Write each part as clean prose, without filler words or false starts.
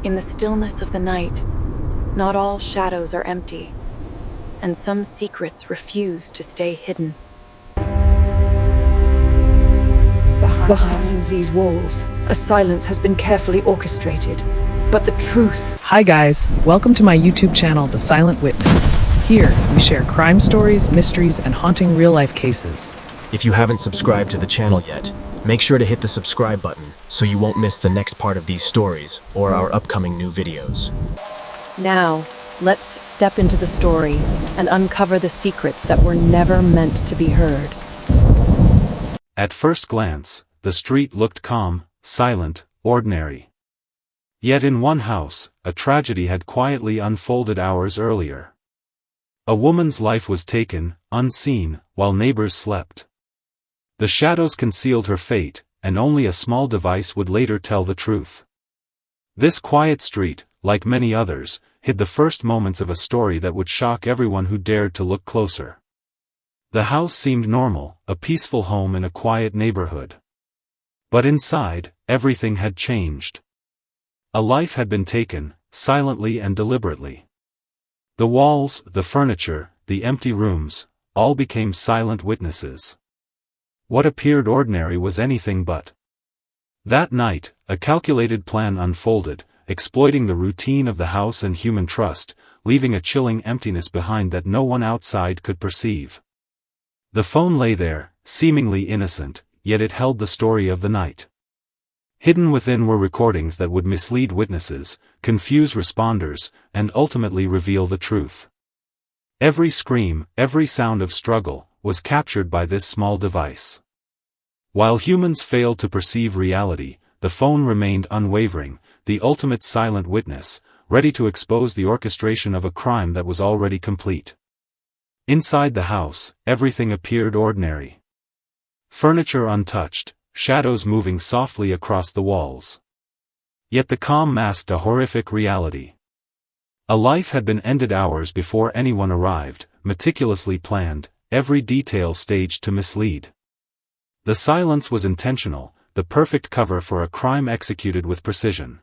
In the stillness of the night, not all shadows are empty, and some secrets refuse to stay hidden. Behind these walls, a silence has been carefully orchestrated, but the truth... Hi guys, welcome to my YouTube channel, The Silent Witness. Here, we share crime stories, mysteries, and haunting real-life cases. If you haven't subscribed to the channel yet, make sure to hit the subscribe button so you won't miss the next part of these stories or our upcoming new videos. Now, let's step into the story and uncover the secrets that were never meant to be heard. At first glance, the street looked calm, silent, ordinary. Yet in one house, a tragedy had quietly unfolded hours earlier. A woman's life was taken, unseen, while neighbors slept. The shadows concealed her fate, and only a small device would later tell the truth. This quiet street, like many others, hid the first moments of a story that would shock everyone who dared to look closer. The house seemed normal, a peaceful home in a quiet neighborhood. But inside, everything had changed. A life had been taken, silently and deliberately. The walls, the furniture, the empty rooms, all became silent witnesses. What appeared ordinary was anything but. That night, a calculated plan unfolded, exploiting the routine of the house and human trust, leaving a chilling emptiness behind that no one outside could perceive. The phone lay there, seemingly innocent, yet it held the story of the night. Hidden within were recordings that would mislead witnesses, confuse responders, and ultimately reveal the truth. Every scream, every sound of struggle, was captured by this small device. While humans failed to perceive reality, the phone remained unwavering, the ultimate silent witness, ready to expose the orchestration of a crime that was already complete. Inside the house, everything appeared ordinary. Furniture untouched, shadows moving softly across the walls. Yet the calm masked a horrific reality. A life had been ended hours before anyone arrived, meticulously planned, every detail staged to mislead. The silence was intentional, the perfect cover for a crime executed with precision.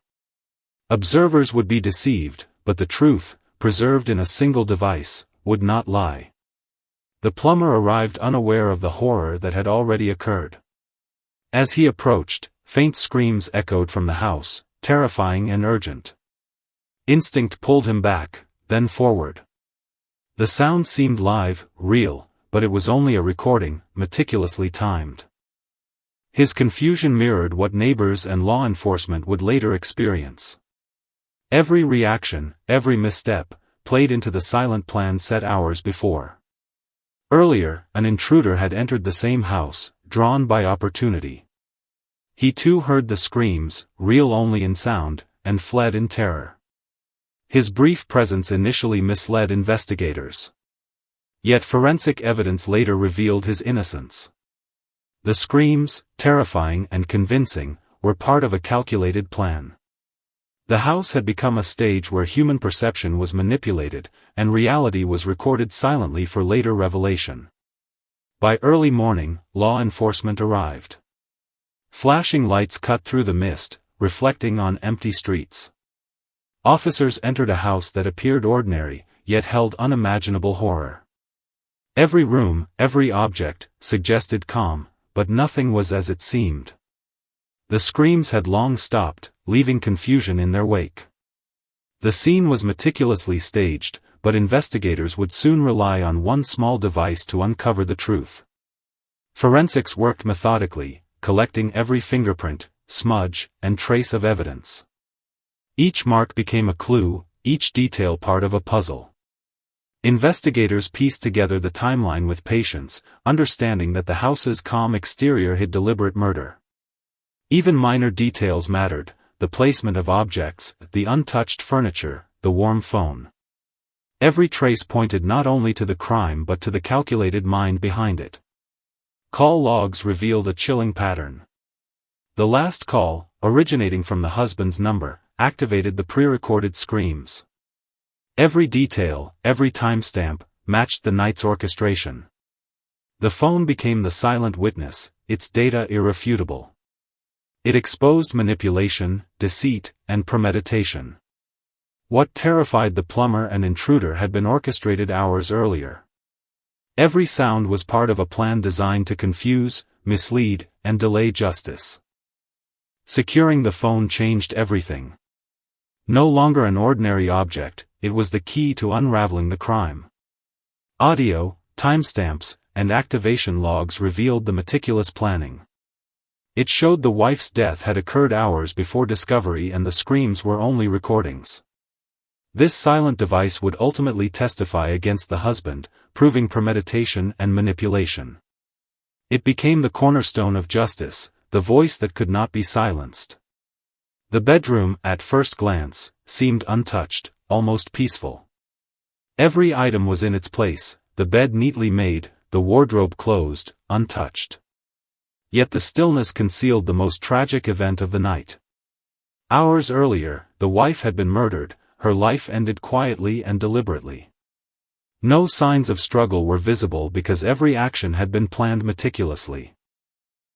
Observers would be deceived, but the truth, preserved in a single device, would not lie. The plumber arrived unaware of the horror that had already occurred. As he approached, faint screams echoed from the house, terrifying and urgent. Instinct pulled him back, then forward. The sound seemed live, real, but it was only a recording, meticulously timed. His confusion mirrored what neighbors and law enforcement would later experience. Every reaction, every misstep, played into the silent plan set hours before. Earlier, an intruder had entered the same house, drawn by opportunity. He too heard the screams, real only in sound, and fled in terror. His brief presence initially misled investigators. Yet forensic evidence later revealed his innocence. The screams, terrifying and convincing, were part of a calculated plan. The house had become a stage where human perception was manipulated, and reality was recorded silently for later revelation. By early morning, law enforcement arrived. Flashing lights cut through the mist, reflecting on empty streets. Officers entered a house that appeared ordinary, yet held unimaginable horror. Every room, every object, suggested calm, but nothing was as it seemed. The screams had long stopped, leaving confusion in their wake. The scene was meticulously staged, but investigators would soon rely on one small device to uncover the truth. Forensics worked methodically, collecting every fingerprint, smudge, and trace of evidence. Each mark became a clue, each detail part of a puzzle. Investigators pieced together the timeline with patience, understanding that the house's calm exterior hid deliberate murder. Even minor details mattered, the placement of objects, the untouched furniture, the warm phone. Every trace pointed not only to the crime but to the calculated mind behind it. Call logs revealed a chilling pattern. The last call, originating from the husband's number, activated the pre-recorded screams. Every detail, every timestamp, matched the night's orchestration. The phone became the silent witness, its data irrefutable. It exposed manipulation, deceit, and premeditation. What terrified the plumber and intruder had been orchestrated hours earlier. Every sound was part of a plan designed to confuse, mislead, and delay justice. Securing the phone changed everything. No longer an ordinary object, it was the key to unraveling the crime. Audio, timestamps, and activation logs revealed the meticulous planning. It showed the wife's death had occurred hours before discovery and the screams were only recordings. This silent device would ultimately testify against the husband, proving premeditation and manipulation. It became the cornerstone of justice, the voice that could not be silenced. The bedroom, at first glance, seemed untouched, almost peaceful. Every item was in its place, the bed neatly made, the wardrobe closed, untouched. Yet the stillness concealed the most tragic event of the night. Hours earlier, the wife had been murdered, her life ended quietly and deliberately. No signs of struggle were visible because every action had been planned meticulously.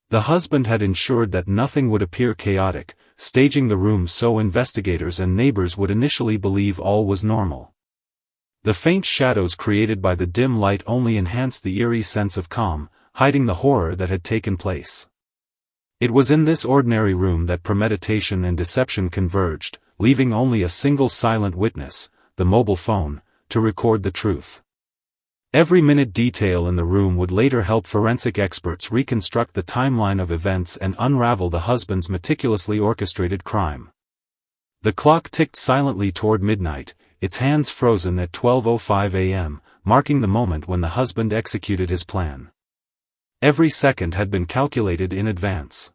The husband had ensured that nothing would appear chaotic, staging the room so investigators and neighbors would initially believe all was normal. The faint shadows created by the dim light only enhanced the eerie sense of calm, hiding the horror that had taken place. It was in this ordinary room that premeditation and deception converged, leaving only a single silent witness, the mobile phone, to record the truth. Every minute detail in the room would later help forensic experts reconstruct the timeline of events and unravel the husband's meticulously orchestrated crime. The clock ticked silently toward midnight, its hands frozen at 12:05 a.m., marking the moment when the husband executed his plan. Every second had been calculated in advance.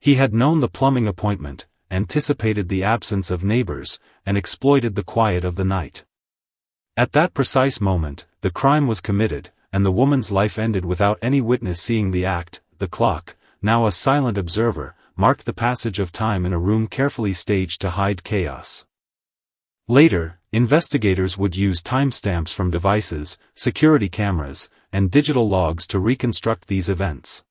He had known the plumbing appointment, anticipated the absence of neighbors, and exploited the quiet of the night. At that precise moment, the crime was committed, and the woman's life ended without any witness seeing the act. The clock, now a silent observer, marked the passage of time in a room carefully staged to hide chaos. Later, investigators would use timestamps from devices, security cameras, and digital logs to reconstruct these events.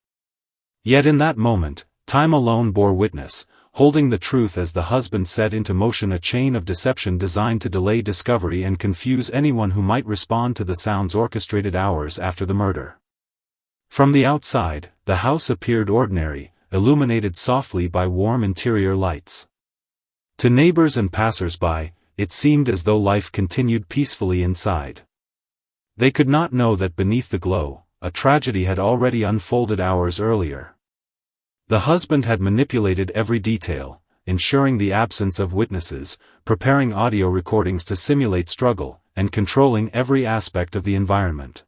Yet in that moment, time alone bore witness, holding the truth as the husband set into motion a chain of deception designed to delay discovery and confuse anyone who might respond to the sounds orchestrated hours after the murder. From the outside, the house appeared ordinary, illuminated softly by warm interior lights. To neighbors and passers-by, it seemed as though life continued peacefully inside. They could not know that beneath the glow, a tragedy had already unfolded hours earlier. The husband had manipulated every detail, ensuring the absence of witnesses, preparing audio recordings to simulate struggle, and controlling every aspect of the environment.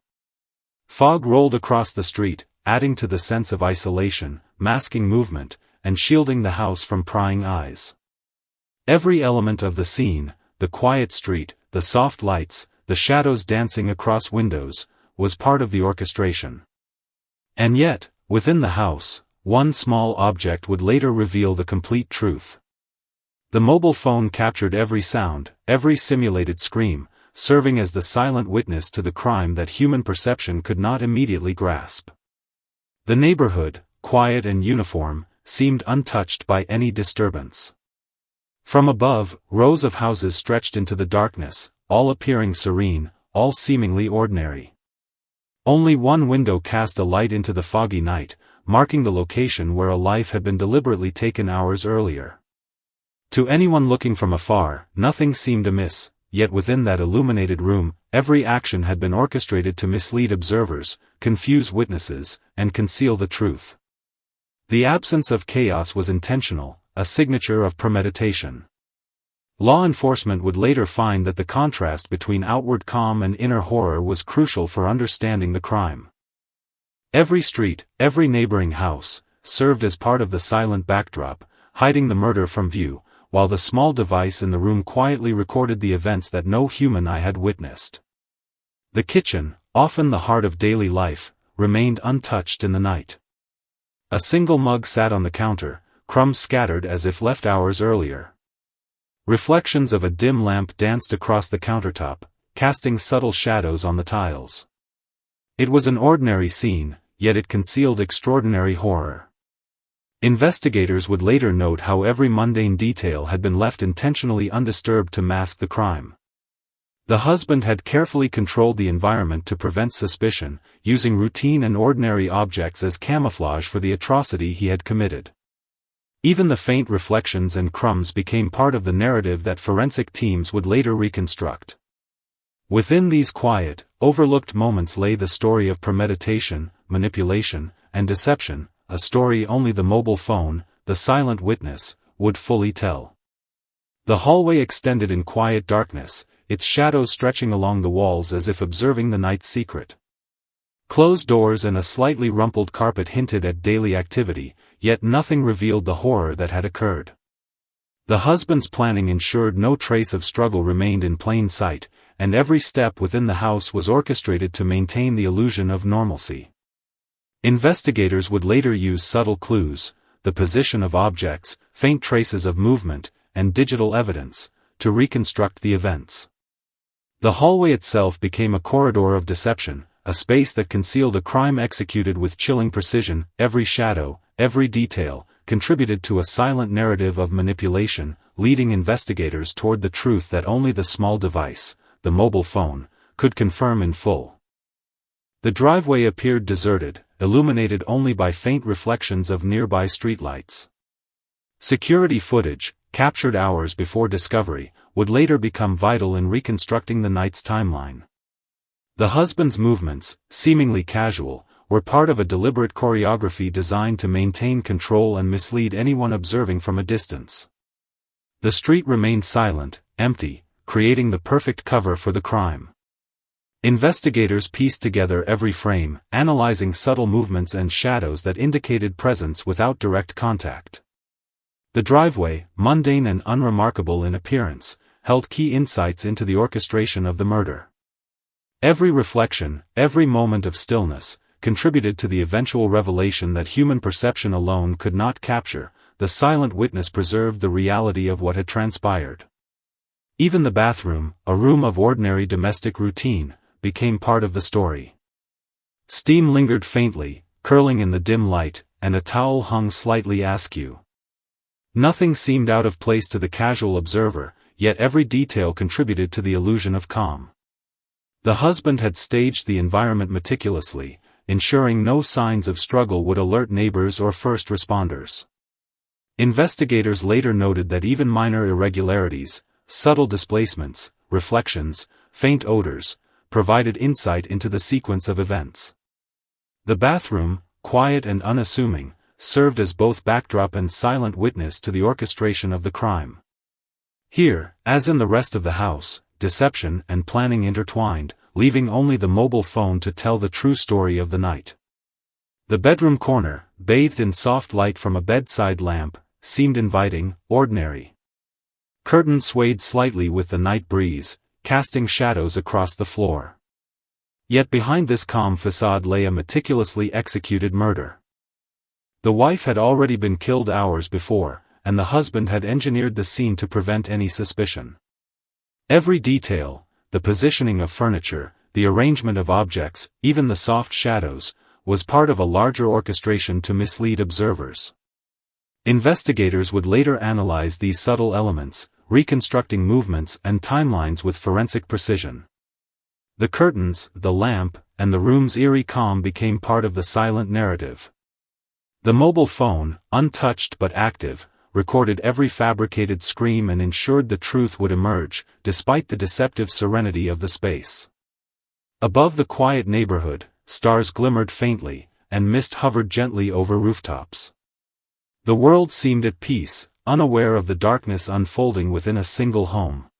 Fog rolled across the street, adding to the sense of isolation, masking movement, and shielding the house from prying eyes. Every element of the scene, the quiet street, the soft lights, the shadows dancing across windows, was part of the orchestration. And yet, within the house, one small object would later reveal the complete truth. The mobile phone captured every sound, every simulated scream, serving as the silent witness to the crime that human perception could not immediately grasp. The neighborhood, quiet and uniform, seemed untouched by any disturbance. From above, rows of houses stretched into the darkness, all appearing serene, all seemingly ordinary. Only one window cast a light into the foggy night, marking the location where a life had been deliberately taken hours earlier. To anyone looking from afar, nothing seemed amiss, yet within that illuminated room, every action had been orchestrated to mislead observers, confuse witnesses, and conceal the truth. The absence of chaos was intentional, a signature of premeditation. Law enforcement would later find that the contrast between outward calm and inner horror was crucial for understanding the crime. Every street, every neighboring house, served as part of the silent backdrop, hiding the murder from view, while the small device in the room quietly recorded the events that no human eye had witnessed. The kitchen, often the heart of daily life, remained untouched in the night. A single mug sat on the counter, crumbs scattered as if left hours earlier. Reflections of a dim lamp danced across the countertop, casting subtle shadows on the tiles. It was an ordinary scene, yet it concealed extraordinary horror. Investigators would later note how every mundane detail had been left intentionally undisturbed to mask the crime. The husband had carefully controlled the environment to prevent suspicion, using routine and ordinary objects as camouflage for the atrocity he had committed. Even the faint reflections and crumbs became part of the narrative that forensic teams would later reconstruct. Within these quiet, overlooked moments lay the story of premeditation, manipulation, and deception, a story only the mobile phone, the silent witness, would fully tell. The hallway extended in quiet darkness, its shadows stretching along the walls as if observing the night's secret. Closed doors and a slightly rumpled carpet hinted at daily activity, yet nothing revealed the horror that had occurred. The husband's planning ensured no trace of struggle remained in plain sight, and every step within the house was orchestrated to maintain the illusion of normalcy. Investigators would later use subtle clues, the position of objects, faint traces of movement, and digital evidence, to reconstruct the events. The hallway itself became a corridor of deception, a space that concealed a crime executed with chilling precision. Every shadow, every detail, contributed to a silent narrative of manipulation, leading investigators toward the truth that only the small device, the mobile phone, could confirm in full. The driveway appeared deserted, illuminated only by faint reflections of nearby streetlights. Security footage, captured hours before discovery, would later become vital in reconstructing the night's timeline. The husband's movements, seemingly casual, were part of a deliberate choreography designed to maintain control and mislead anyone observing from a distance. The street remained silent, empty, creating the perfect cover for the crime. Investigators pieced together every frame, analyzing subtle movements and shadows that indicated presence without direct contact. The driveway, mundane and unremarkable in appearance, held key insights into the orchestration of the murder. Every reflection, every moment of stillness, contributed to the eventual revelation that human perception alone could not capture. The silent witness preserved the reality of what had transpired. Even the bathroom, a room of ordinary domestic routine, became part of the story. Steam lingered faintly, curling in the dim light, and a towel hung slightly askew. Nothing seemed out of place to the casual observer, yet every detail contributed to the illusion of calm. The husband had staged the environment meticulously, ensuring no signs of struggle would alert neighbors or first responders. Investigators later noted that even minor irregularities, subtle displacements, reflections, faint odors, provided insight into the sequence of events. The bathroom, quiet and unassuming, served as both backdrop and silent witness to the orchestration of the crime. Here, as in the rest of the house, deception and planning intertwined, leaving only the mobile phone to tell the true story of the night. The bedroom corner, bathed in soft light from a bedside lamp, seemed inviting, ordinary. Curtains swayed slightly with the night breeze, casting shadows across the floor. Yet behind this calm facade lay a meticulously executed murder. The wife had already been killed hours before, and the husband had engineered the scene to prevent any suspicion. Every detail, the positioning of furniture, the arrangement of objects, even the soft shadows, was part of a larger orchestration to mislead observers. Investigators would later analyze these subtle elements, reconstructing movements and timelines with forensic precision. The curtains, the lamp, and the room's eerie calm became part of the silent narrative. The mobile phone, untouched but active, recorded every fabricated scream and ensured the truth would emerge, despite the deceptive serenity of the space. Above the quiet neighborhood, stars glimmered faintly, and mist hovered gently over rooftops. The world seemed at peace, unaware of the darkness unfolding within a single home.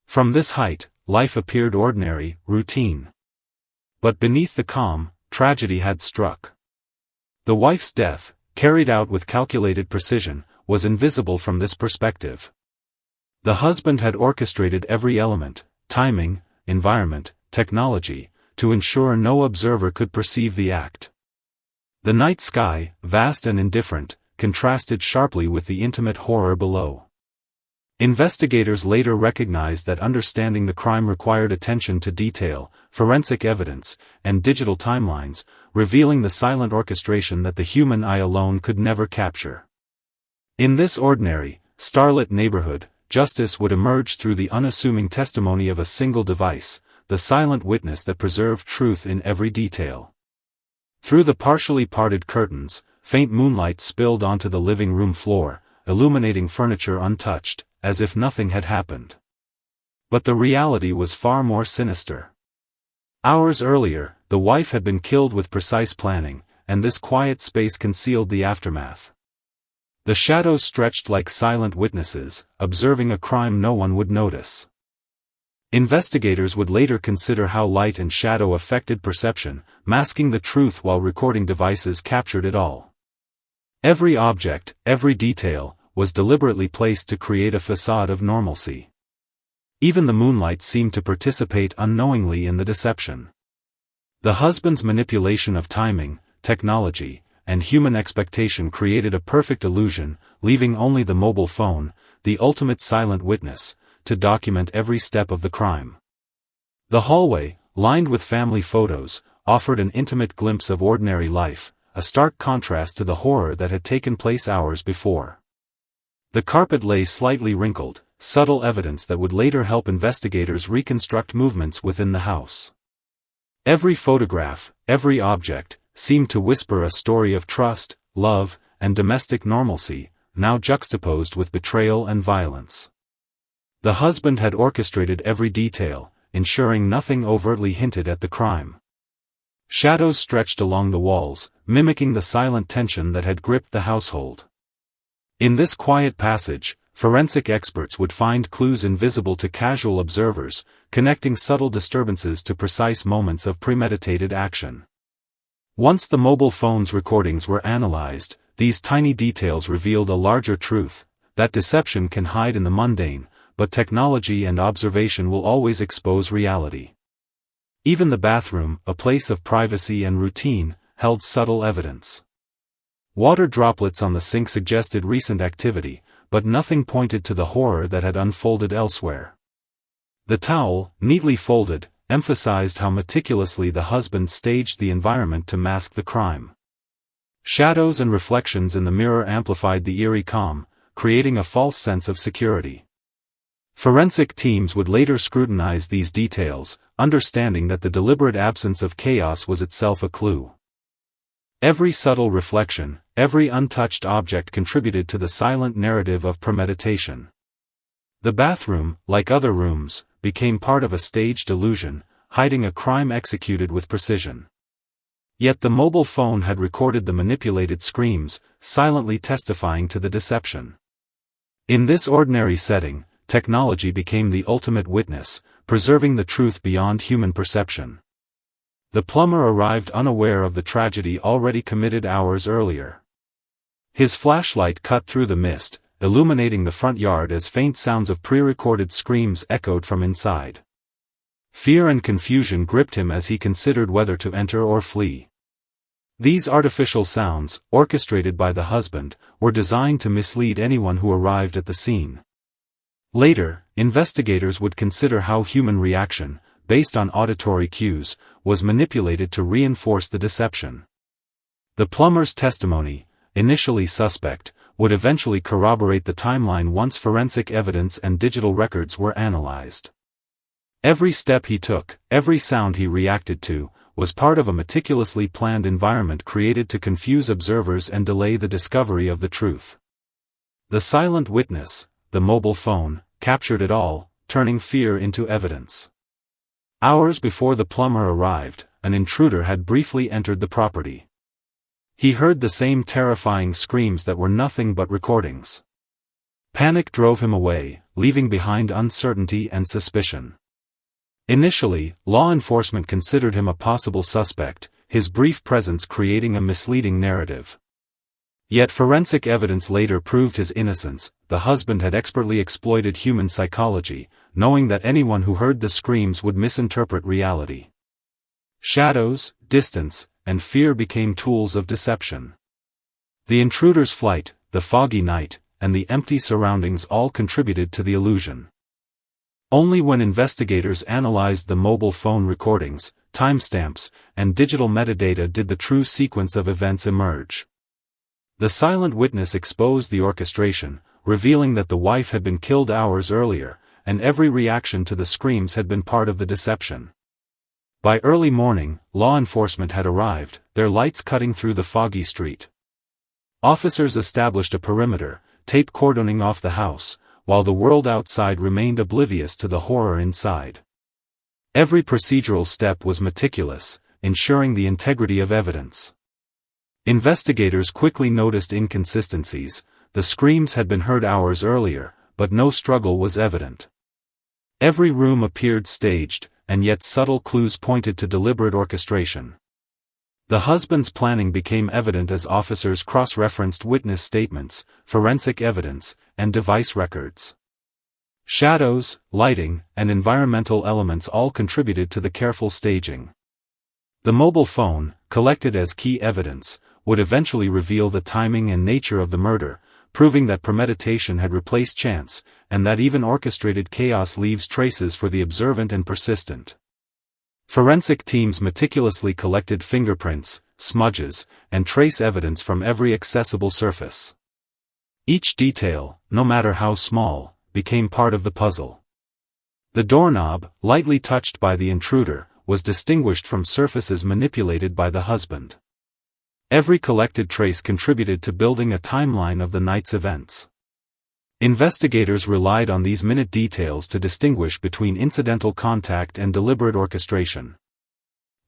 From this height, life appeared ordinary, routine. But beneath the calm, tragedy had struck. The wife's death, carried out with calculated precision, was invisible from this perspective. The husband had orchestrated every element, timing, environment, technology, to ensure no observer could perceive the act. The night sky, vast and indifferent, contrasted sharply with the intimate horror below. Investigators later recognized that understanding the crime required attention to detail, forensic evidence, and digital timelines, revealing the silent orchestration that the human eye alone could never capture. In this ordinary, starlit neighborhood, justice would emerge through the unassuming testimony of a single device, the silent witness that preserved truth in every detail. Through the partially parted curtains, faint moonlight spilled onto the living room floor, illuminating furniture untouched, as if nothing had happened. But the reality was far more sinister. Hours earlier, the wife had been killed with precise planning, and this quiet space concealed the aftermath. The shadows stretched like silent witnesses, observing a crime no one would notice. Investigators would later consider how light and shadow affected perception, masking the truth while recording devices captured it all. Every object, every detail, was deliberately placed to create a facade of normalcy. Even the moonlight seemed to participate unknowingly in the deception. The husband's manipulation of timing, technology, and human expectation created a perfect illusion, leaving only the mobile phone, the ultimate silent witness, to document every step of the crime. The hallway, lined with family photos, offered an intimate glimpse of ordinary life, a stark contrast to the horror that had taken place hours before. The carpet lay slightly wrinkled, subtle evidence that would later help investigators reconstruct movements within the house. Every photograph, every object, seemed to whisper a story of trust, love, and domestic normalcy, now juxtaposed with betrayal and violence. The husband had orchestrated every detail, ensuring nothing overtly hinted at the crime. Shadows stretched along the walls, mimicking the silent tension that had gripped the household. In this quiet passage, forensic experts would find clues invisible to casual observers, connecting subtle disturbances to precise moments of premeditated action. Once the mobile phone's recordings were analyzed, these tiny details revealed a larger truth, that deception can hide in the mundane, but technology and observation will always expose reality. Even the bathroom, a place of privacy and routine, held subtle evidence. Water droplets on the sink suggested recent activity, but nothing pointed to the horror that had unfolded elsewhere. The towel, neatly folded, emphasized how meticulously the husband staged the environment to mask the crime. Shadows and reflections in the mirror amplified the eerie calm, creating a false sense of security. Forensic teams would later scrutinize these details, understanding that the deliberate absence of chaos was itself a clue. Every subtle reflection, every untouched object contributed to the silent narrative of premeditation. The bathroom, like other rooms, became part of a staged illusion, hiding a crime executed with precision. Yet the mobile phone had recorded the manipulated screams, silently testifying to the deception. In this ordinary setting, technology became the ultimate witness, preserving the truth beyond human perception. The plumber arrived unaware of the tragedy already committed hours earlier. His flashlight cut through the mist, illuminating the front yard as faint sounds of pre-recorded screams echoed from inside. Fear and confusion gripped him as he considered whether to enter or flee. These artificial sounds, orchestrated by the husband, were designed to mislead anyone who arrived at the scene. Later, investigators would consider how human reaction, based on auditory cues, was manipulated to reinforce the deception. The plumber's testimony, initially suspect, would eventually corroborate the timeline once forensic evidence and digital records were analyzed. Every step he took, every sound he reacted to, was part of a meticulously planned environment created to confuse observers and delay the discovery of the truth. The silent witness, the mobile phone, captured it all, turning fear into evidence. Hours before the plumber arrived, an intruder had briefly entered the property. He heard the same terrifying screams that were nothing but recordings. Panic drove him away, leaving behind uncertainty and suspicion. Initially, law enforcement considered him a possible suspect, his brief presence creating a misleading narrative. Yet forensic evidence later proved his innocence. The husband had expertly exploited human psychology, knowing that anyone who heard the screams would misinterpret reality. Shadows, distance, and fear became tools of deception. The intruder's flight, the foggy night, and the empty surroundings all contributed to the illusion. Only when investigators analyzed the mobile phone recordings, timestamps, and digital metadata did the true sequence of events emerge. The silent witness exposed the orchestration, revealing that the wife had been killed hours earlier, and every reaction to the screams had been part of the deception. By early morning, law enforcement had arrived, their lights cutting through the foggy street. Officers established a perimeter, tape cordoning off the house, while the world outside remained oblivious to the horror inside. Every procedural step was meticulous, ensuring the integrity of evidence. Investigators quickly noticed inconsistencies. The screams had been heard hours earlier, but no struggle was evident. Every room appeared staged, and yet subtle clues pointed to deliberate orchestration. The husband's planning became evident as officers cross-referenced witness statements, forensic evidence, and device records. Shadows, lighting, and environmental elements all contributed to the careful staging. The mobile phone, collected as key evidence, would eventually reveal the timing and nature of the murder, proving that premeditation had replaced chance, and that even orchestrated chaos leaves traces for the observant and persistent. Forensic teams meticulously collected fingerprints, smudges, and trace evidence from every accessible surface. Each detail, no matter how small, became part of the puzzle. The doorknob, lightly touched by the intruder, was distinguished from surfaces manipulated by the husband. Every collected trace contributed to building a timeline of the night's events. Investigators relied on these minute details to distinguish between incidental contact and deliberate orchestration.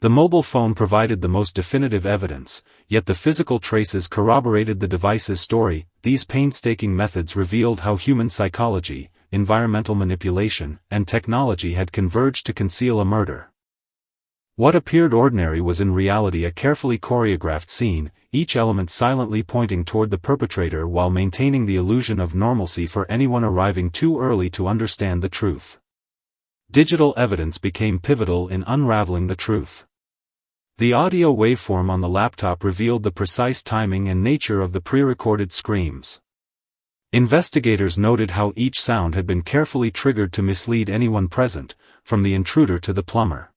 The mobile phone provided the most definitive evidence, yet the physical traces corroborated the device's story. These painstaking methods revealed how human psychology, environmental manipulation, and technology had converged to conceal a murder. What appeared ordinary was in reality a carefully choreographed scene, each element silently pointing toward the perpetrator while maintaining the illusion of normalcy for anyone arriving too early to understand the truth. Digital evidence became pivotal in unraveling the truth. The audio waveform on the laptop revealed the precise timing and nature of the pre-recorded screams. Investigators noted how each sound had been carefully triggered to mislead anyone present, from the intruder to the plumber.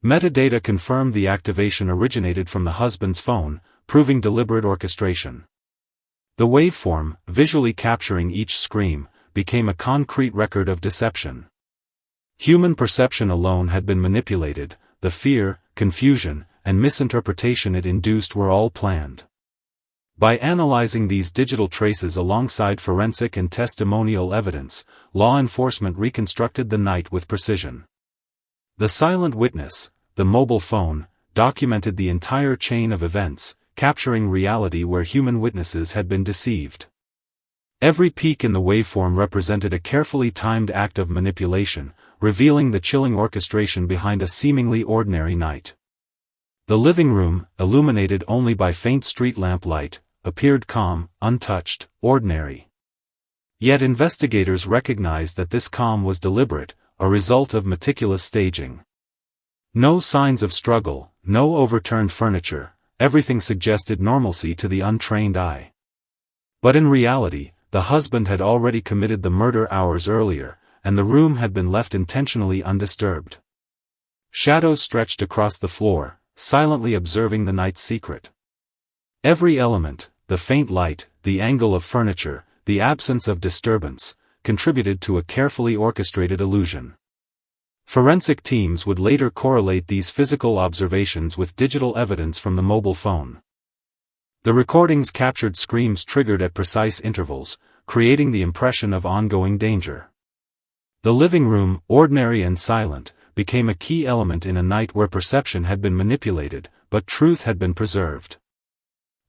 Metadata confirmed the activation originated from the husband's phone, proving deliberate orchestration. The waveform, visually capturing each scream, became a concrete record of deception. Human perception alone had been manipulated, the fear, confusion, and misinterpretation it induced were all planned. By analyzing these digital traces alongside forensic and testimonial evidence, law enforcement reconstructed the night with precision. The silent witness, the mobile phone, documented the entire chain of events, capturing reality where human witnesses had been deceived. Every peak in the waveform represented a carefully timed act of manipulation, revealing the chilling orchestration behind a seemingly ordinary night. The living room, illuminated only by faint street lamp light, appeared calm, untouched, ordinary. Yet investigators recognized that this calm was deliberate, a result of meticulous staging. No signs of struggle, no overturned furniture, everything suggested normalcy to the untrained eye. But in reality, the husband had already committed the murder hours earlier, and the room had been left intentionally undisturbed. Shadows stretched across the floor, silently observing the night's secret. Every element, the faint light, the angle of furniture, the absence of disturbance, contributed to a carefully orchestrated illusion. Forensic teams would later correlate these physical observations with digital evidence from the mobile phone. The recordings captured screams triggered at precise intervals, creating the impression of ongoing danger. The living room, ordinary and silent, became a key element in a night where perception had been manipulated, but truth had been preserved.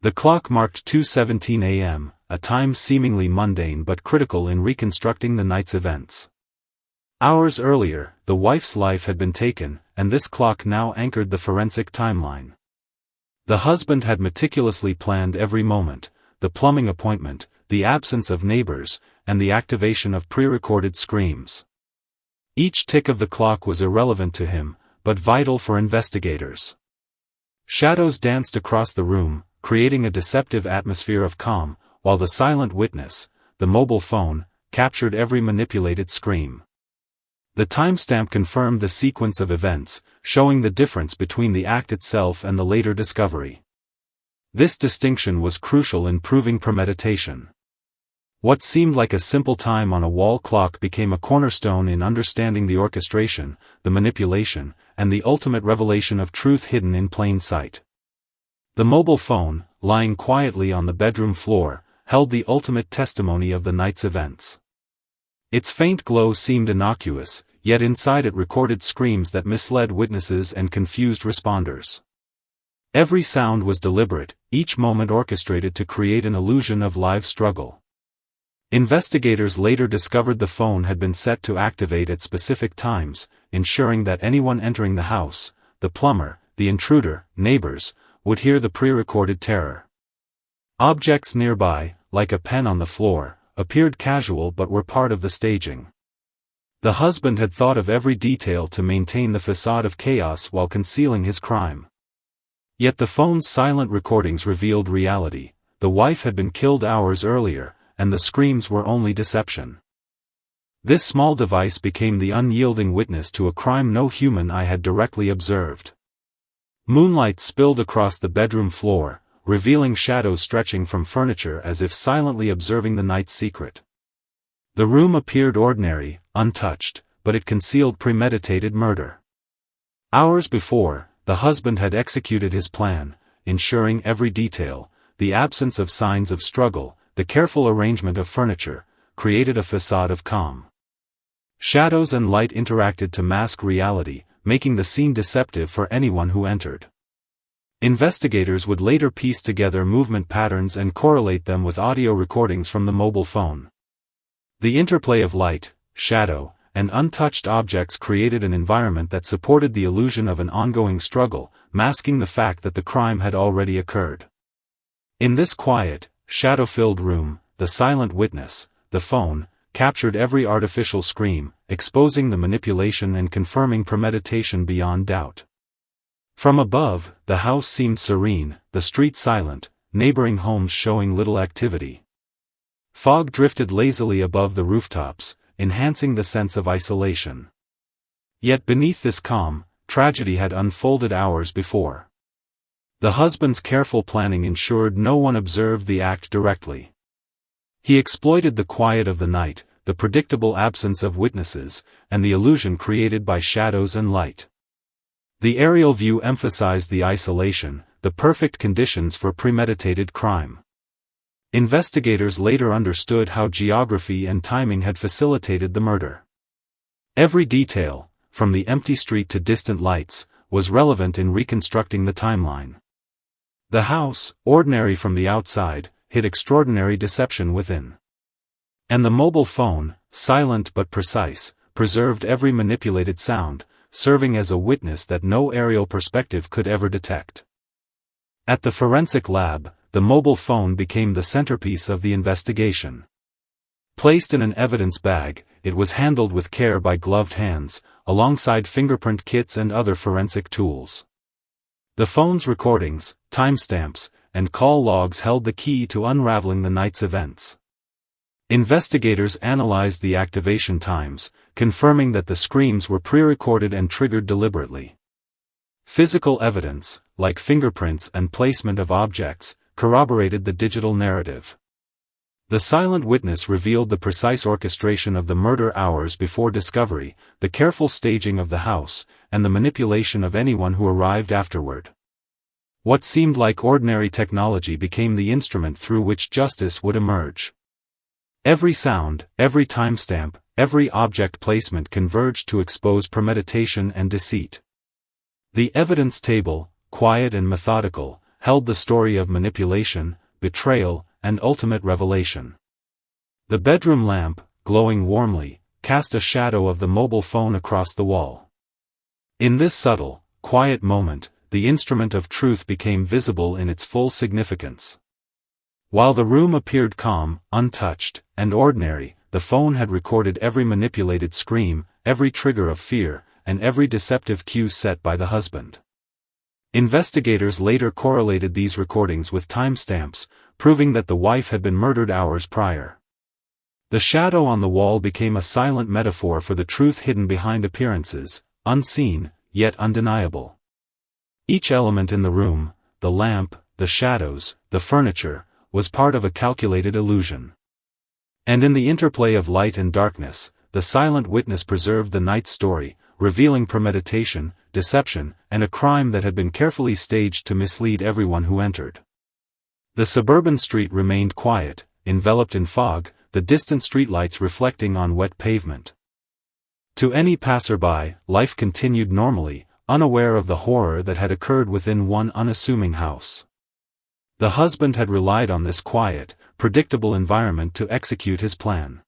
The clock marked 2:17 a.m., a time seemingly mundane but critical in reconstructing the night's events. Hours earlier, the wife's life had been taken, and this clock now anchored the forensic timeline. The husband had meticulously planned every moment, the plumbing appointment, the absence of neighbors, and the activation of pre-recorded screams. Each tick of the clock was irrelevant to him, but vital for investigators. Shadows danced across the room, creating a deceptive atmosphere of calm, while the silent witness, the mobile phone, captured every manipulated scream. The timestamp confirmed the sequence of events, showing the difference between the act itself and the later discovery. This distinction was crucial in proving premeditation. What seemed like a simple time on a wall clock became a cornerstone in understanding the orchestration, the manipulation, and the ultimate revelation of truth hidden in plain sight. The mobile phone, lying quietly on the bedroom floor, held the ultimate testimony of the night's events. Its faint glow seemed innocuous, yet inside it recorded screams that misled witnesses and confused responders. Every sound was deliberate, each moment orchestrated to create an illusion of live struggle. Investigators later discovered the phone had been set to activate at specific times, ensuring that anyone entering the house, the plumber, the intruder, neighbors, would hear the pre-recorded terror. Objects nearby, like a pen on the floor, appeared casual but were part of the staging. The husband had thought of every detail to maintain the facade of chaos while concealing his crime. Yet the phone's silent recordings revealed reality. The wife had been killed hours earlier, and the screams were only deception. This small device became the unyielding witness to a crime no human eye had directly observed. Moonlight spilled across the bedroom floor, revealing shadows stretching from furniture as if silently observing the night's secret. The room appeared ordinary, untouched, but it concealed premeditated murder. Hours before, the husband had executed his plan, ensuring every detail, the absence of signs of struggle, the careful arrangement of furniture, created a facade of calm. Shadows and light interacted to mask reality, making the scene deceptive for anyone who entered. Investigators would later piece together movement patterns and correlate them with audio recordings from the mobile phone. The interplay of light, shadow, and untouched objects created an environment that supported the illusion of an ongoing struggle, masking the fact that the crime had already occurred. In this quiet, shadow-filled room, the silent witness, the phone, captured every artificial scream, exposing the manipulation and confirming premeditation beyond doubt. From above, the house seemed serene, the street silent, neighboring homes showing little activity. Fog drifted lazily above the rooftops, enhancing the sense of isolation. Yet beneath this calm, tragedy had unfolded hours before. The husband's careful planning ensured no one observed the act directly. He exploited the quiet of the night, the predictable absence of witnesses, and the illusion created by shadows and light. The aerial view emphasized the isolation, the perfect conditions for premeditated crime. Investigators later understood how geography and timing had facilitated the murder. Every detail, from the empty street to distant lights, was relevant in reconstructing the timeline. The house, ordinary from the outside, hid extraordinary deception within. And the mobile phone, silent but precise, preserved every manipulated sound, serving as a witness that no aerial perspective could ever detect. At the forensic lab, the mobile phone became the centerpiece of the investigation. Placed in an evidence bag, it was handled with care by gloved hands, alongside fingerprint kits and other forensic tools. The phone's recordings, timestamps, and call logs held the key to unraveling the night's events. Investigators analyzed the activation times, confirming that the screams were pre-recorded and triggered deliberately. Physical evidence, like fingerprints and placement of objects, corroborated the digital narrative. The silent witness revealed the precise orchestration of the murder hours before discovery, the careful staging of the house, and the manipulation of anyone who arrived afterward. What seemed like ordinary technology became the instrument through which justice would emerge. Every sound, every timestamp, every object placement converged to expose premeditation and deceit. The evidence table, quiet and methodical, held the story of manipulation, betrayal, and ultimate revelation. The bedroom lamp, glowing warmly, cast a shadow of the mobile phone across the wall. In this subtle, quiet moment, the instrument of truth became visible in its full significance. While the room appeared calm, untouched, and ordinary, the phone had recorded every manipulated scream, every trigger of fear, and every deceptive cue set by the husband. Investigators later correlated these recordings with timestamps, proving that the wife had been murdered hours prior. The shadow on the wall became a silent metaphor for the truth hidden behind appearances, unseen, yet undeniable. Each element in the room, the lamp, the shadows, the furniture, was part of a calculated illusion. And in the interplay of light and darkness, the silent witness preserved the night's story, revealing premeditation, deception, and a crime that had been carefully staged to mislead everyone who entered. The suburban street remained quiet, enveloped in fog, the distant streetlights reflecting on wet pavement. To any passerby, life continued normally, unaware of the horror that had occurred within one unassuming house. The husband had relied on this quiet, predictable environment to execute his plan.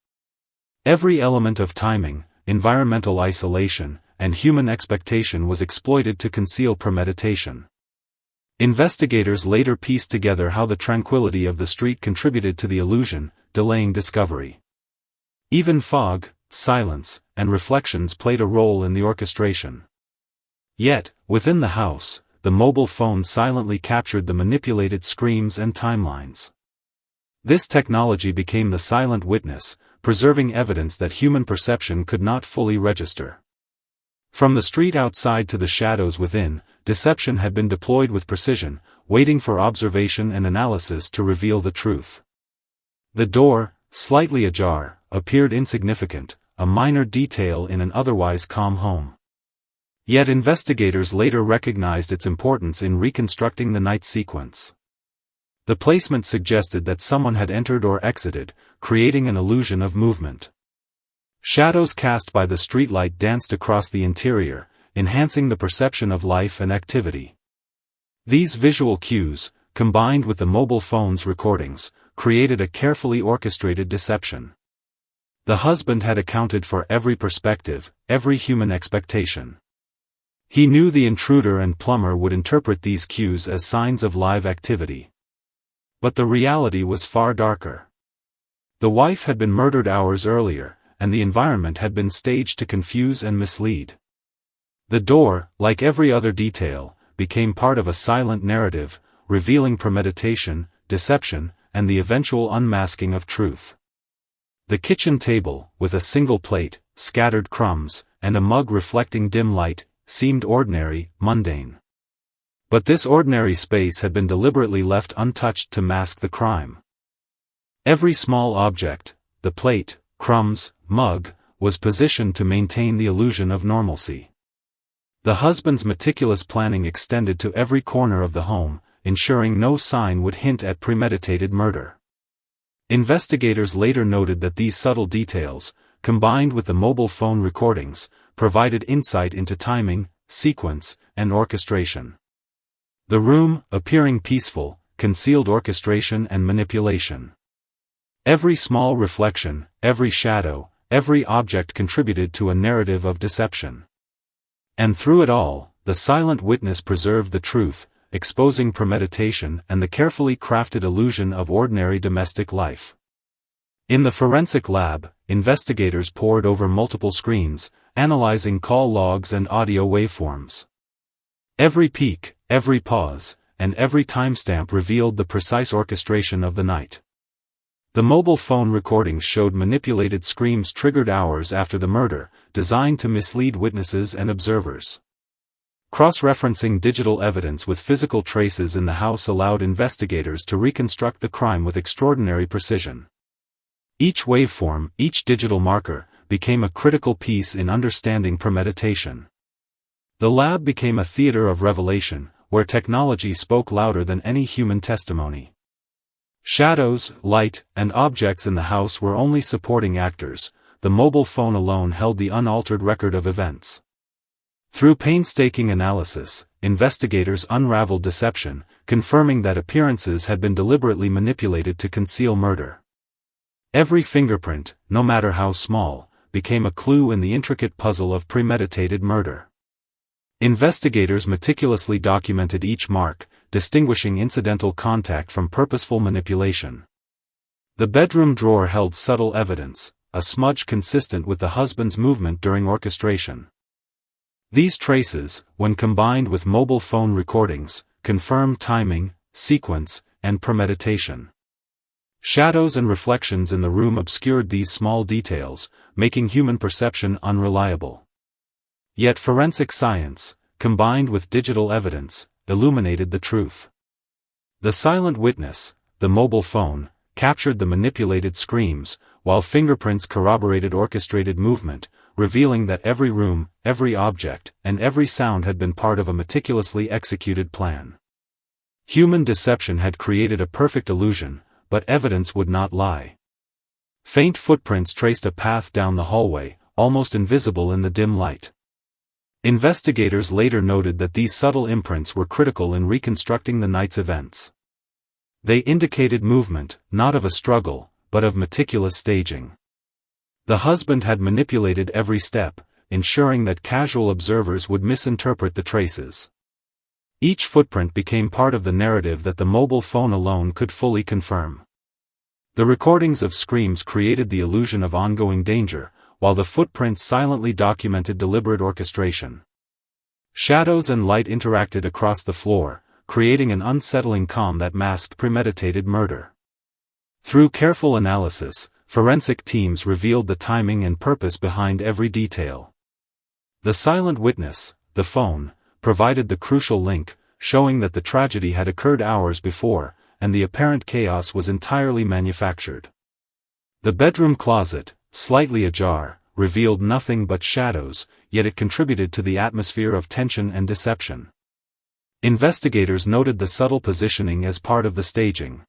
Every element of timing, environmental isolation, and human expectation was exploited to conceal premeditation. Investigators later pieced together how the tranquility of the street contributed to the illusion, delaying discovery. Even fog, silence, and reflections played a role in the orchestration. Yet, within the house, the mobile phone silently captured the manipulated screams and timelines. This technology became the silent witness, preserving evidence that human perception could not fully register. From the street outside to the shadows within, deception had been deployed with precision, waiting for observation and analysis to reveal the truth. The door, slightly ajar, appeared insignificant, a minor detail in an otherwise calm home. Yet investigators later recognized its importance in reconstructing the night sequence. The placement suggested that someone had entered or exited, creating an illusion of movement. Shadows cast by the streetlight danced across the interior, enhancing the perception of life and activity. These visual cues, combined with the mobile phone's recordings, created a carefully orchestrated deception. The husband had accounted for every perspective, every human expectation. He knew the intruder and plumber would interpret these cues as signs of live activity. But the reality was far darker. The wife had been murdered hours earlier, and the environment had been staged to confuse and mislead. The door, like every other detail, became part of a silent narrative, revealing premeditation, deception, and the eventual unmasking of truth. The kitchen table, with a single plate, scattered crumbs, and a mug reflecting dim light, seemed ordinary, mundane. But this ordinary space had been deliberately left untouched to mask the crime. Every small object, the plate, crumbs, mug, was positioned to maintain the illusion of normalcy. The husband's meticulous planning extended to every corner of the home, ensuring no sign would hint at premeditated murder. Investigators later noted that these subtle details, combined with the mobile phone recordings, provided insight into timing, sequence, and orchestration. The room, appearing peaceful, concealed orchestration and manipulation. Every small reflection, every shadow, every object contributed to a narrative of deception. And through it all, the silent witness preserved the truth, exposing premeditation and the carefully crafted illusion of ordinary domestic life. In the forensic lab, investigators pored over multiple screens, analyzing call logs and audio waveforms. Every peak, every pause, and every timestamp revealed the precise orchestration of the night. The mobile phone recordings showed manipulated screams triggered hours after the murder, designed to mislead witnesses and observers. Cross-referencing digital evidence with physical traces in the house allowed investigators to reconstruct the crime with extraordinary precision. Each waveform, each digital marker, became a critical piece in understanding premeditation. The lab became a theater of revelation, where technology spoke louder than any human testimony. Shadows, light, and objects in the house were only supporting actors, the mobile phone alone held the unaltered record of events. Through painstaking analysis, investigators unraveled deception, confirming that appearances had been deliberately manipulated to conceal murder. Every fingerprint, no matter how small, became a clue in the intricate puzzle of premeditated murder. Investigators meticulously documented each mark, distinguishing incidental contact from purposeful manipulation. The bedroom drawer held subtle evidence, a smudge consistent with the husband's movement during orchestration. These traces, when combined with mobile phone recordings, confirm timing, sequence, and premeditation. Shadows and reflections in the room obscured these small details, making human perception unreliable. Yet forensic science, combined with digital evidence, illuminated the truth. The silent witness, the mobile phone, captured the manipulated screams, while fingerprints corroborated orchestrated movement, revealing that every room, every object, and every sound had been part of a meticulously executed plan. Human deception had created a perfect illusion, but evidence would not lie. Faint footprints traced a path down the hallway, almost invisible in the dim light. Investigators later noted that these subtle imprints were critical in reconstructing the night's events. They indicated movement, not of a struggle, but of meticulous staging. The husband had manipulated every step, ensuring that casual observers would misinterpret the traces. Each footprint became part of the narrative that the mobile phone alone could fully confirm. The recordings of screams created the illusion of ongoing danger, while the footprints silently documented deliberate orchestration. Shadows and light interacted across the floor, creating an unsettling calm that masked premeditated murder. Through careful analysis, forensic teams revealed the timing and purpose behind every detail. The silent witness, the phone, provided the crucial link, showing that the tragedy had occurred hours before, and the apparent chaos was entirely manufactured. The bedroom closet, slightly ajar, revealed nothing but shadows, yet it contributed to the atmosphere of tension and deception. Investigators noted the subtle positioning as part of the staging.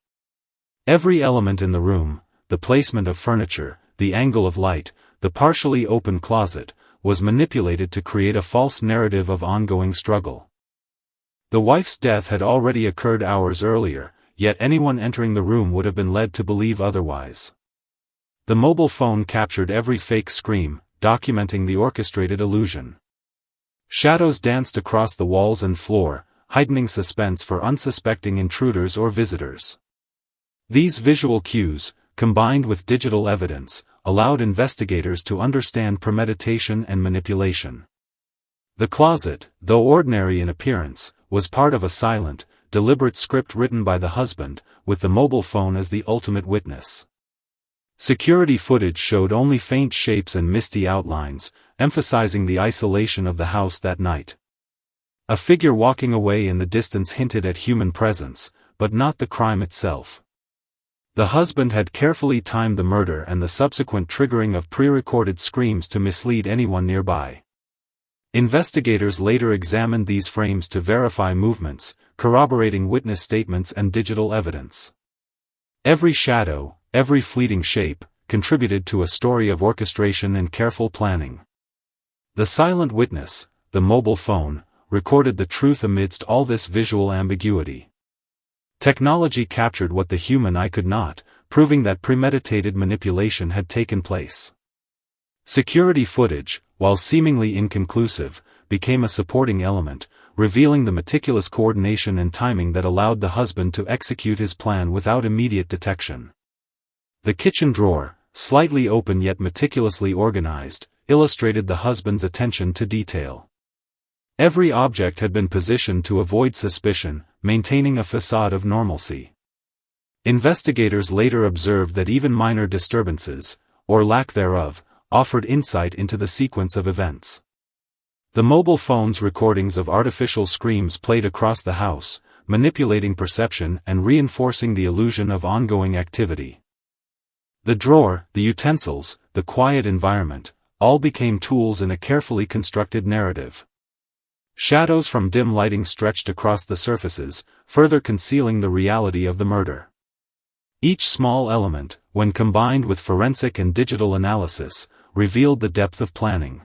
Every element in the room, the placement of furniture, the angle of light, the partially open closet, was manipulated to create a false narrative of ongoing struggle. The wife's death had already occurred hours earlier, yet anyone entering the room would have been led to believe otherwise. The mobile phone captured every fake scream, documenting the orchestrated illusion. Shadows danced across the walls and floor, heightening suspense for unsuspecting intruders or visitors. These visual cues, combined with digital evidence, allowed investigators to understand premeditation and manipulation. The closet, though ordinary in appearance, was part of a silent, deliberate script written by the husband, with the mobile phone as the ultimate witness. Security footage showed only faint shapes and misty outlines, emphasizing the isolation of the house that night. A figure walking away in the distance hinted at human presence, but not the crime itself. The husband had carefully timed the murder and the subsequent triggering of pre-recorded screams to mislead anyone nearby. Investigators later examined these frames to verify movements, corroborating witness statements and digital evidence. Every shadow, every fleeting shape, contributed to a story of orchestration and careful planning. The silent witness, the mobile phone, recorded the truth amidst all this visual ambiguity. Technology captured what the human eye could not, proving that premeditated manipulation had taken place. Security footage, while seemingly inconclusive, became a supporting element, revealing the meticulous coordination and timing that allowed the husband to execute his plan without immediate detection. The kitchen drawer, slightly open yet meticulously organized, illustrated the husband's attention to detail. Every object had been positioned to avoid suspicion, maintaining a facade of normalcy. Investigators later observed that even minor disturbances, or lack thereof, offered insight into the sequence of events. The mobile phone's recordings of artificial screams played across the house, manipulating perception and reinforcing the illusion of ongoing activity. The drawer, the utensils, the quiet environment, all became tools in a carefully constructed narrative. Shadows from dim lighting stretched across the surfaces, further concealing the reality of the murder. Each small element, when combined with forensic and digital analysis, revealed the depth of planning.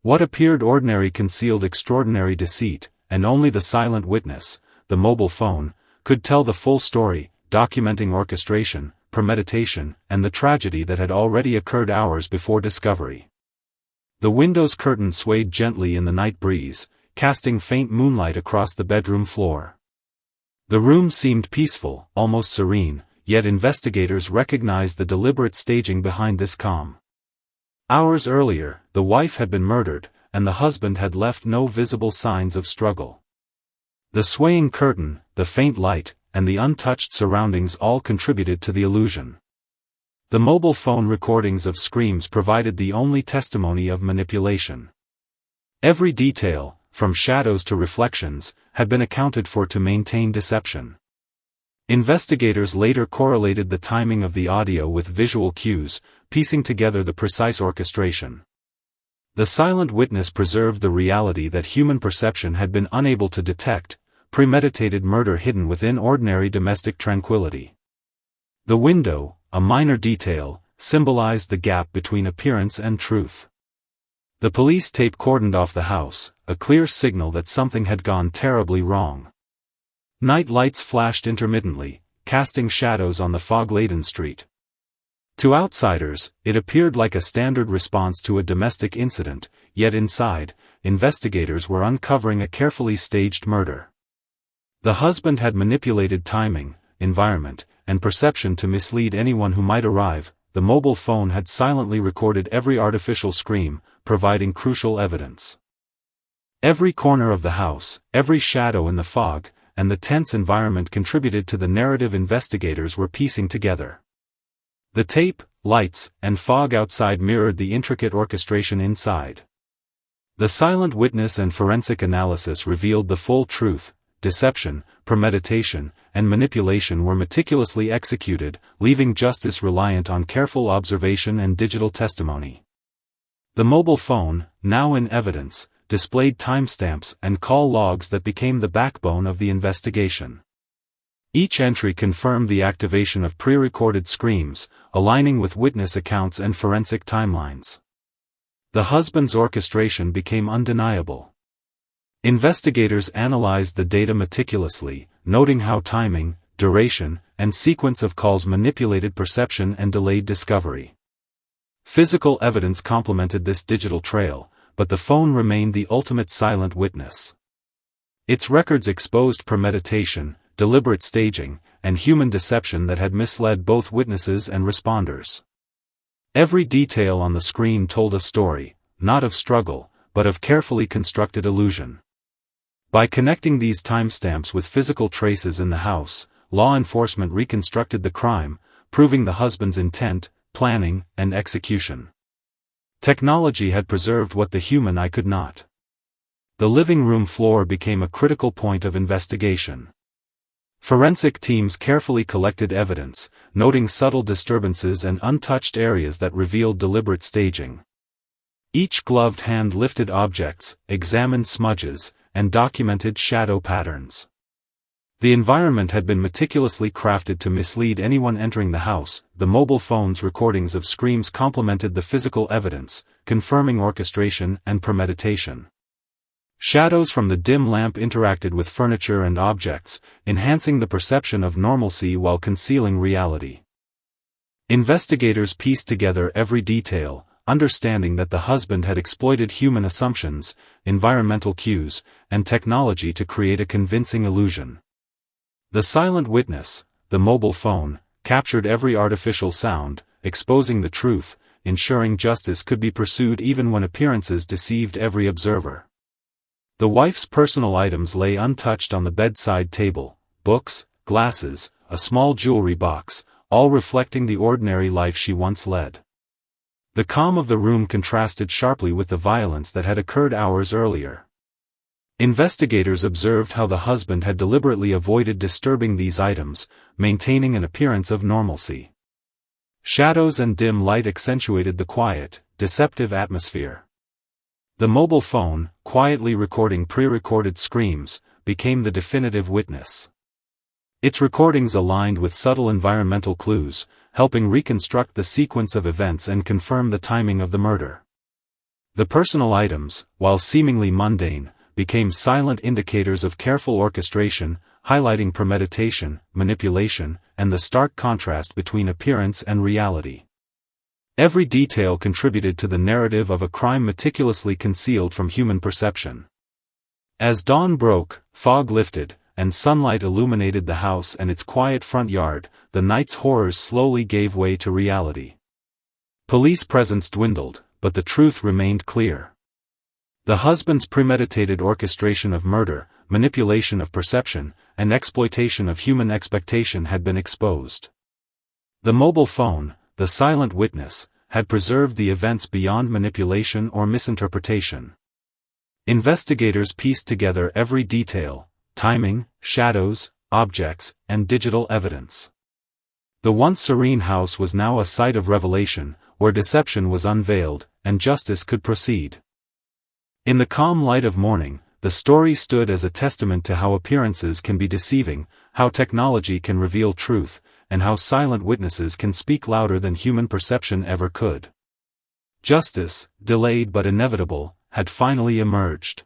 What appeared ordinary concealed extraordinary deceit, and only the silent witness, the mobile phone, could tell the full story, documenting orchestration, premeditation, and the tragedy that had already occurred hours before discovery. The window's curtain swayed gently in the night breeze, casting faint moonlight across the bedroom floor. The room seemed peaceful, almost serene, yet investigators recognized the deliberate staging behind this calm. Hours earlier, the wife had been murdered, and the husband had left no visible signs of struggle. The swaying curtain, the faint light, and the untouched surroundings all contributed to the illusion. The mobile phone recordings of screams provided the only testimony of manipulation. Every detail, from shadows to reflections, had been accounted for to maintain deception. Investigators later correlated the timing of the audio with visual cues, piecing together the precise orchestration. The silent witness preserved the reality that human perception had been unable to detect: premeditated murder hidden within ordinary domestic tranquility. The window, a minor detail, symbolized the gap between appearance and truth. The police tape cordoned off the house, a clear signal that something had gone terribly wrong. Night lights flashed intermittently, casting shadows on the fog-laden street. To outsiders, it appeared like a standard response to a domestic incident, yet inside, investigators were uncovering a carefully staged murder. The husband had manipulated timing, environment, and perception to mislead anyone who might arrive. The mobile phone had silently recorded every artificial scream, providing crucial evidence. Every corner of the house, every shadow in the fog, and the tense environment contributed to the narrative investigators were piecing together. The tape, lights, and fog outside mirrored the intricate orchestration inside. The silent witness and forensic analysis revealed the full truth: deception, premeditation, and manipulation were meticulously executed, leaving justice reliant on careful observation and digital testimony. The mobile phone, now in evidence, displayed timestamps and call logs that became the backbone of the investigation. Each entry confirmed the activation of pre-recorded screams, aligning with witness accounts and forensic timelines. The husband's orchestration became undeniable. Investigators analyzed the data meticulously, noting how timing, duration, and sequence of calls manipulated perception and delayed discovery. Physical evidence complemented this digital trail, but the phone remained the ultimate silent witness. Its records exposed premeditation, deliberate staging, and human deception that had misled both witnesses and responders. Every detail on the screen told a story, not of struggle, but of carefully constructed illusion. By connecting these timestamps with physical traces in the house, law enforcement reconstructed the crime, proving the husband's intent, planning, and execution. Technology had preserved what the human eye could not. The living room floor became a critical point of investigation. Forensic teams carefully collected evidence, noting subtle disturbances and untouched areas that revealed deliberate staging. Each gloved hand lifted objects, examined smudges, and documented shadow patterns. The environment had been meticulously crafted to mislead anyone entering the house. The mobile phone's recordings of screams complemented the physical evidence, confirming orchestration and premeditation. Shadows from the dim lamp interacted with furniture and objects, enhancing the perception of normalcy while concealing reality. Investigators pieced together every detail, understanding that the husband had exploited human assumptions, environmental cues, and technology to create a convincing illusion. The silent witness, the mobile phone, captured every artificial sound, exposing the truth, ensuring justice could be pursued even when appearances deceived every observer. The wife's personal items lay untouched on the bedside table: books, glasses, a small jewelry box, all reflecting the ordinary life she once led. The calm of the room contrasted sharply with the violence that had occurred hours earlier. Investigators observed how the husband had deliberately avoided disturbing these items, maintaining an appearance of normalcy. Shadows and dim light accentuated the quiet, deceptive atmosphere. The mobile phone, quietly recording pre-recorded screams, became the definitive witness. Its recordings aligned with subtle environmental clues, helping reconstruct the sequence of events and confirm the timing of the murder. The personal items, while seemingly mundane, became silent indicators of careful orchestration, highlighting premeditation, manipulation, and the stark contrast between appearance and reality. Every detail contributed to the narrative of a crime meticulously concealed from human perception. As dawn broke, fog lifted, and sunlight illuminated the house and its quiet front yard, the night's horrors slowly gave way to reality. Police presence dwindled, but the truth remained clear. The husband's premeditated orchestration of murder, manipulation of perception, and exploitation of human expectation had been exposed. The mobile phone, the silent witness, had preserved the events beyond manipulation or misinterpretation. Investigators pieced together every detail: timing, shadows, objects, and digital evidence. The once serene house was now a site of revelation, where deception was unveiled, and justice could proceed. In the calm light of morning, the story stood as a testament to how appearances can be deceiving, how technology can reveal truth, and how silent witnesses can speak louder than human perception ever could. Justice, delayed but inevitable, had finally emerged.